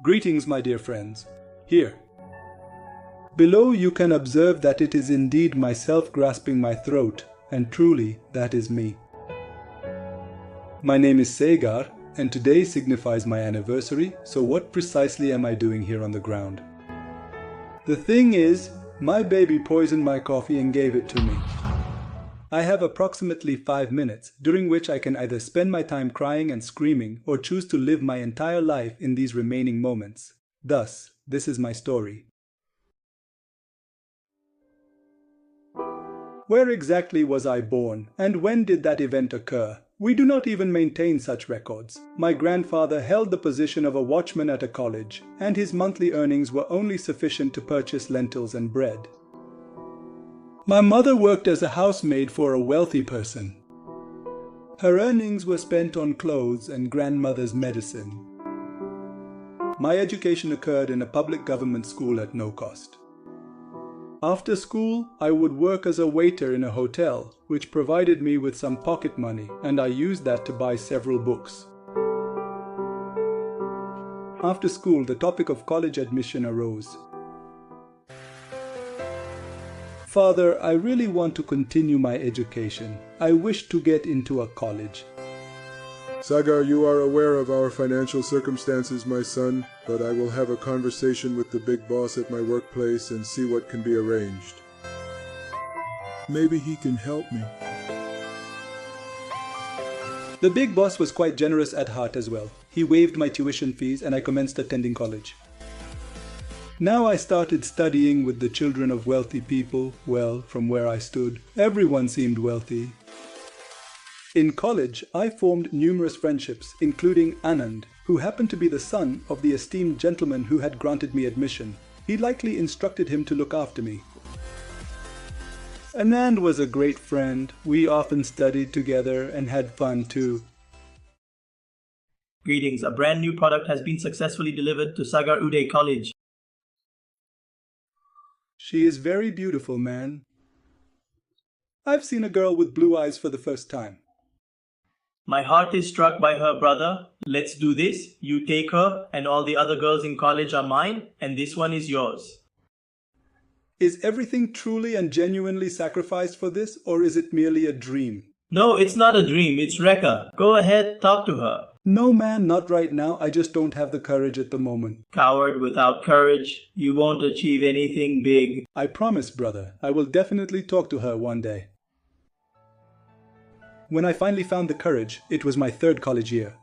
Greetings, my dear friends. Here. Below you can observe that it is indeed myself grasping my throat, and truly that is me. My name is Sagar, and today signifies my anniversary, so what precisely am I doing here on the ground? The thing is, my baby poisoned my coffee and gave it to me. I have approximately 5 minutes, during which I can either spend my time crying and screaming or choose to live my entire life in these remaining moments. Thus, this is my story. Where exactly was I born, and when did that event occur? We do not even maintain such records. My grandfather held the position of a watchman at a college, and his monthly earnings were only sufficient to purchase lentils and bread. My mother worked as a housemaid for a wealthy person. Her earnings were spent on clothes and grandmother's medicine. My education occurred in a public government school at no cost. After school, I would work as a waiter in a hotel, which provided me with some pocket money, and I used that to buy several books. After school, the topic of college admission arose. Father, I really want to continue my education. I wish to get into a college. Sagar, you are aware of our financial circumstances, my son, but I will have a conversation with the big boss at my workplace and see what can be arranged. Maybe he can help me. The big boss was quite generous at heart as well. He waived my tuition fees and I commenced attending college. Now I started studying with the children of wealthy people. Well, from where I stood, everyone seemed wealthy. In college, I formed numerous friendships, including Anand, who happened to be the son of the esteemed gentleman who had granted me admission. He likely instructed him to look after me. Anand was a great friend. We often studied together and had fun too. Greetings, a brand new product has been successfully delivered to Sagar Uday College. She is very beautiful, man. I've seen a girl with blue eyes for the first time. My heart is struck by her, brother. Let's do this. You take her, and all the other girls in college are mine, and this one is yours. Is everything truly and genuinely sacrificed for this, or is it merely a dream? No, it's not a dream, it's Rekha. Go ahead, talk to her. No, man, not right now. I just don't have the courage at the moment. Coward without courage, you won't achieve anything big. I promise, brother. I will definitely talk to her one day. When I finally found the courage, it was my 3rd college year.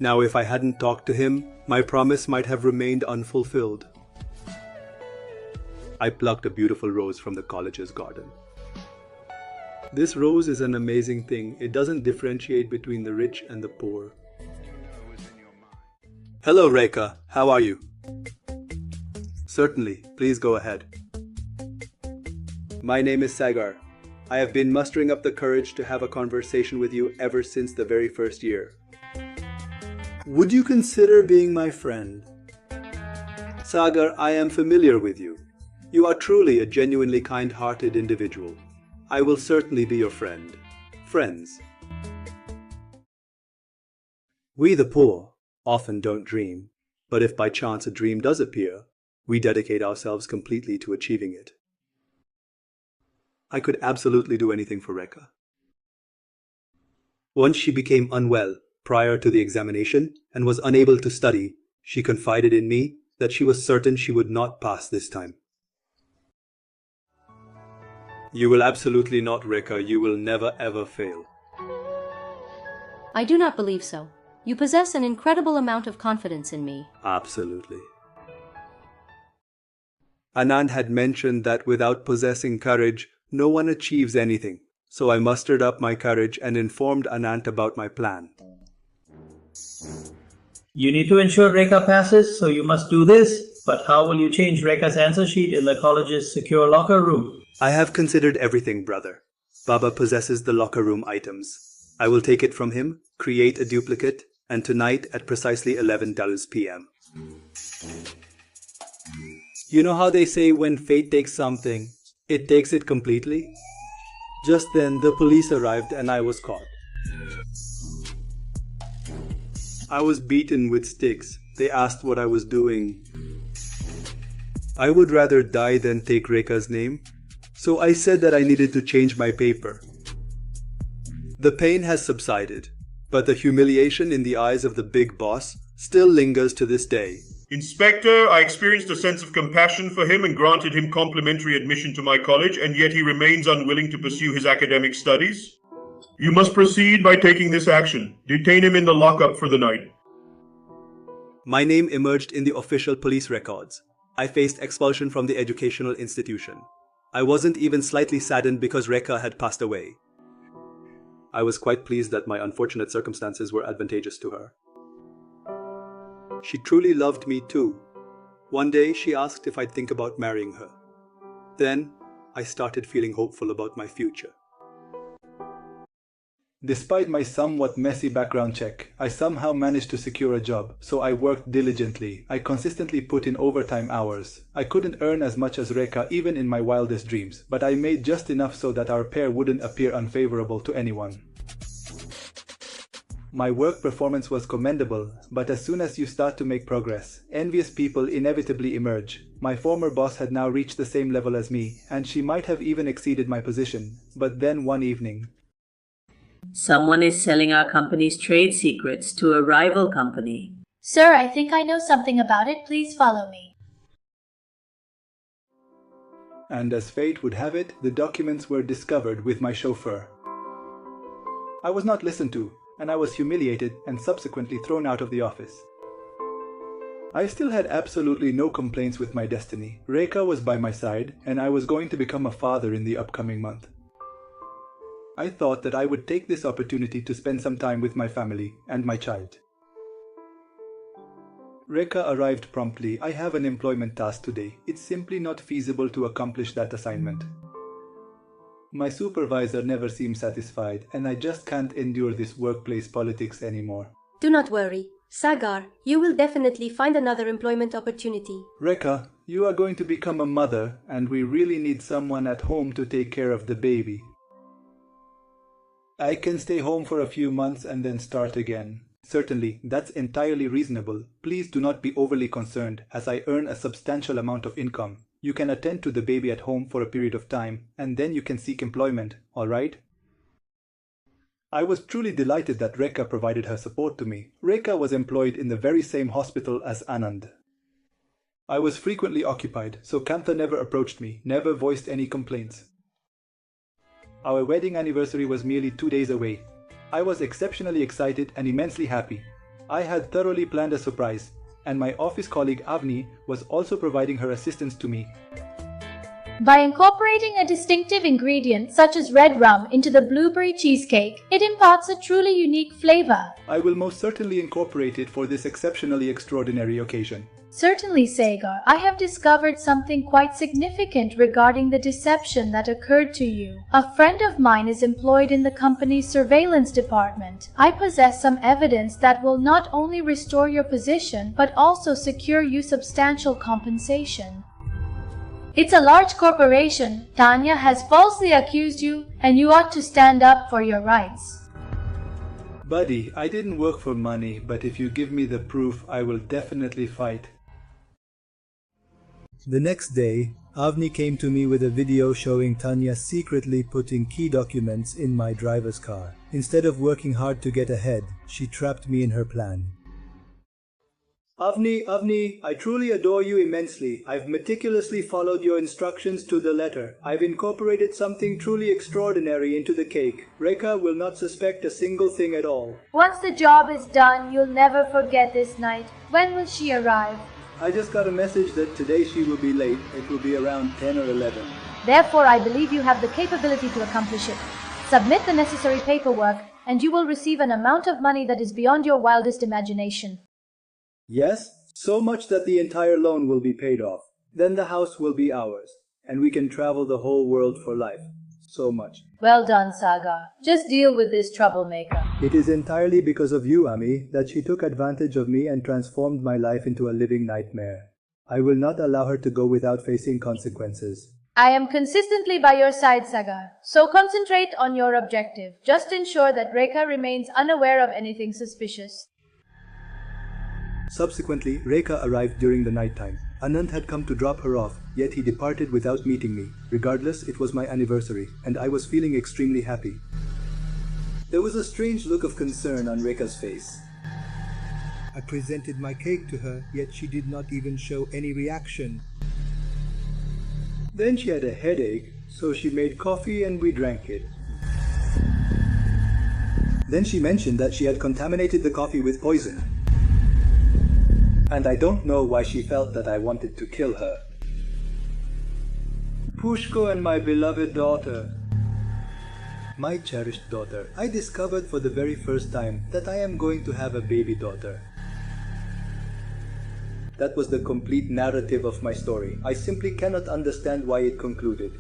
Now, if I hadn't talked to him, my promise might have remained unfulfilled. I plucked a beautiful rose from the college's garden. This rose is an amazing thing. It doesn't differentiate between the rich and the poor. Hello, Rekha. How are you? Certainly. Please go ahead. My name is Sagar. I have been mustering up the courage to have a conversation with you ever since the very first year. Would you consider being my friend? Sagar, I am familiar with you. You are truly a genuinely kind-hearted individual. I will certainly be your friend. Friends. We the poor often don't dream, but if by chance a dream does appear, we dedicate ourselves completely to achieving it. I could absolutely do anything for Rekha. Once she became unwell prior to the examination and was unable to study, she confided in me that she was certain she would not pass this time. You will absolutely not, Rekha. You will never ever fail. I do not believe so. You possess an incredible amount of confidence in me. Absolutely. Anand had mentioned that without possessing courage, no one achieves anything. So I mustered up my courage and informed Anand about my plan. You need to ensure Rekha passes, so you must do this. But how will you change Rekha's answer sheet in the college's secure locker room? I have considered everything, brother. Baba possesses the locker room items. I will take it from him, create a duplicate, and tonight at precisely 11 p.m. You know how they say when fate takes something, it takes it completely? Just then, the police arrived and I was caught. I was beaten with sticks, They asked what I was doing. I would rather die than take Rekha's name, so I said that I needed to change my paper. The pain has subsided, but the humiliation in the eyes of the big boss still lingers to this day. Inspector, I experienced a sense of compassion for him and granted him complimentary admission to my college, and yet he remains unwilling to pursue his academic studies. You must proceed by taking this action. Detain him in the lockup for the night. My name emerged in the official police records. I faced expulsion from the educational institution. I wasn't even slightly saddened because Rekha had passed away. I was quite pleased that my unfortunate circumstances were advantageous to her. She truly loved me too. One day she asked if I'd think about marrying her. Then I started feeling hopeful about my future. Despite my somewhat messy background check, I somehow managed to secure a job, so I worked diligently. I consistently put in overtime hours. I couldn't earn as much as Rekha even in my wildest dreams, but I made just enough so that our pair wouldn't appear unfavorable to anyone. My work performance was commendable, but as soon as you start to make progress, envious people inevitably emerge. My former boss had now reached the same level as me, and she might have even exceeded my position. But then one evening, someone is selling our company's trade secrets to a rival company. Sir, I think I know something about it. Please follow me. And as fate would have it, the documents were discovered with my chauffeur. I was not listened to, and I was humiliated and subsequently thrown out of the office. I still had absolutely no complaints with my destiny. Rekha was by my side, and I was going to become a father in the upcoming month. I thought that I would take this opportunity to spend some time with my family and my child. Rekha arrived promptly. I have an employment task today. It's simply not feasible to accomplish that assignment. My supervisor never seems satisfied, and I just can't endure this workplace politics anymore. Do not worry. Sagar, you will definitely find another employment opportunity. Rekha, you are going to become a mother, and we really need someone at home to take care of the baby. I can stay home for a few months and then start again. Certainly, that's entirely reasonable. Please do not be overly concerned, as I earn a substantial amount of income. You can attend to the baby at home for a period of time, and then you can seek employment, alright? I was truly delighted that Rekha provided her support to me. Rekha was employed in the very same hospital as Anand. I was frequently occupied, so Kantha never approached me, never voiced any complaints. Our wedding anniversary was merely 2 days away. I was exceptionally excited and immensely happy. I had thoroughly planned a surprise, and my office colleague Avni was also providing her assistance to me. By incorporating a distinctive ingredient such as red rum into the blueberry cheesecake, it imparts a truly unique flavor. I will most certainly incorporate it for this exceptionally extraordinary occasion. Certainly, Sagar. I have discovered something quite significant regarding the deception that occurred to you. A friend of mine is employed in the company's surveillance department. I possess some evidence that will not only restore your position, but also secure you substantial compensation. It's a large corporation. Tanya has falsely accused you, and you ought to stand up for your rights. Buddy, I didn't work for money, but if you give me the proof, I will definitely fight. The next day, Avni came to me with a video showing Tanya secretly putting key documents in my driver's car. Instead of working hard to get ahead, she trapped me in her plan. Avni, I truly adore you immensely. I've meticulously followed your instructions to the letter. I've incorporated something truly extraordinary into the cake. Rekha will not suspect a single thing at all. Once the job is done, you'll never forget this night. When will she arrive? I just got a message that today she will be late. It will be around 10 or 11. Therefore, I believe you have the capability to accomplish it. Submit the necessary paperwork, and you will receive an amount of money that is beyond your wildest imagination. Yes, so much that the entire loan will be paid off. Then the house will be ours, and we can travel the whole world for life. So much. Well done, Saga. Just deal with this troublemaker. It is entirely because of you, Ami, that she took advantage of me and transformed my life into a living nightmare. I will not allow her to go without facing consequences. I am consistently by your side, Saga. So concentrate on your objective. Just ensure that Rekha remains unaware of anything suspicious. Subsequently, Rekha arrived during the night time. Anand had come to drop her off, yet he departed without meeting me. Regardless, it was my anniversary, and I was feeling extremely happy. There was a strange look of concern on Rekha's face. I presented my cake to her, yet she did not even show any reaction. Then she had a headache, so she made coffee and we drank it. Then she mentioned that she had contaminated the coffee with poison. And I don't know why she felt that I wanted to kill her. Pushko and my beloved daughter. My cherished daughter. I discovered for the very first time that I am going to have a baby daughter. That was the complete narrative of my story. I simply cannot understand why it concluded.